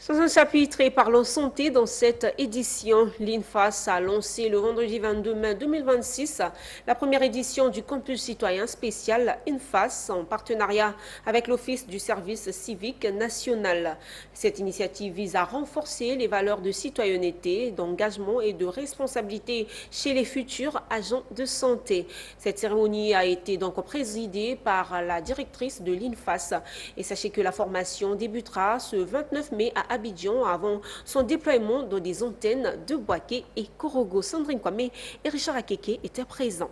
Dans un chapitre et parlons santé dans cette édition, l'INFAS a lancé le vendredi 22 mai 2026 la première édition du campus citoyen spécial INFAS en partenariat avec l'Office du service civique national. Cette initiative vise à renforcer les valeurs de citoyenneté, d'engagement et de responsabilité chez les futurs agents de santé. Cette cérémonie a été donc présidée par la directrice de l'INFAS et sachez que la formation débutera ce 29 mai à Abidjan avant son déploiement dans des antennes de Boaké et Korogo. Sandrine Kwame et Richard Akeke étaient présents.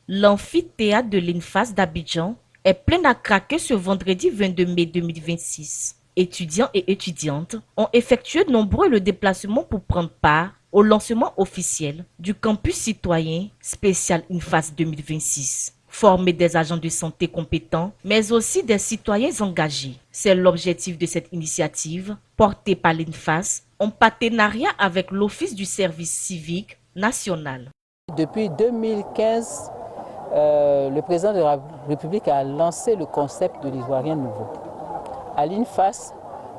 L'amphithéâtre de l'INFAS d'Abidjan est plein à craquer ce vendredi 22 mai 2026. Étudiants et étudiantes ont effectué nombreux le déplacement pour prendre part au lancement officiel du campus citoyen spécial INFAS 2026. Former des agents de santé compétents, mais aussi des citoyens engagés. C'est l'objectif de cette initiative portée par l'INFAS en partenariat avec l'Office du service civique national. Depuis 2015, le président de la République a lancé le concept de l'Ivoirien nouveau. À l'INFAS,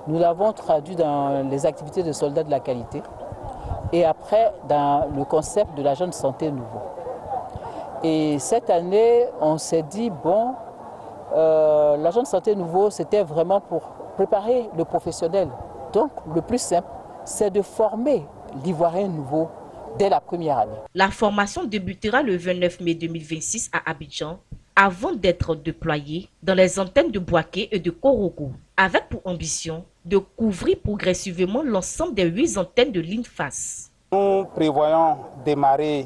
nous l'avons traduit dans les activités de soldats de la qualité et après dans le concept de l'agent de santé nouveau. Et cette année, on s'est dit, bon, l'agent de santé nouveau, c'était vraiment pour préparer le professionnel. Donc, le plus simple, c'est de former l'Ivoirien nouveau dès la première année. La formation débutera le 29 mai 2026 à Abidjan avant d'être déployée dans les antennes de Boaké et de Korogo, avec pour ambition de couvrir progressivement l'ensemble des 8 antennes de l'INFAS. Nous prévoyons démarrer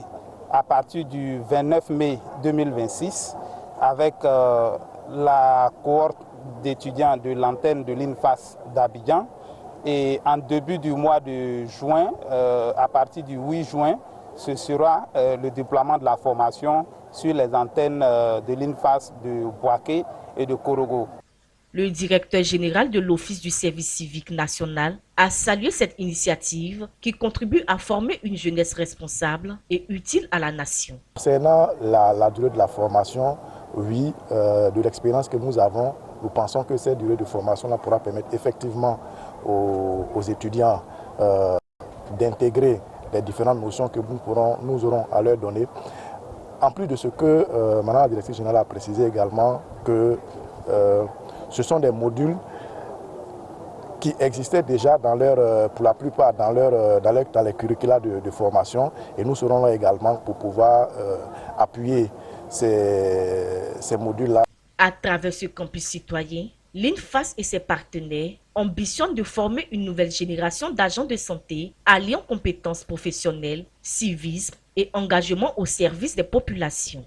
à partir du 29 mai 2026 avec la cohorte d'étudiants de l'antenne de l'INFAS d'Abidjan. Et en début du mois de juin, à partir du 8 juin, ce sera le déploiement de la formation sur les antennes de l'INFAS de Boaké et de Korogo. Le directeur général de l'Office du service civique national a salué cette initiative qui contribue à former une jeunesse responsable et utile à la nation. Concernant la durée de la formation, oui, de l'expérience que nous avons, nous pensons que cette durée de formation pourra permettre effectivement aux étudiants d'intégrer les différentes notions que nous aurons à leur donner. En plus de ce que Madame la directrice générale a précisé également que ce sont des modules qui existaient déjà pour la plupart dans les curricula de formation et nous serons là également pour pouvoir appuyer ces modules-là. À travers ce campus citoyen, l'INFAS et ses partenaires ambitionnent de former une nouvelle génération d'agents de santé alliant compétences professionnelles, civisme et engagement au service des populations.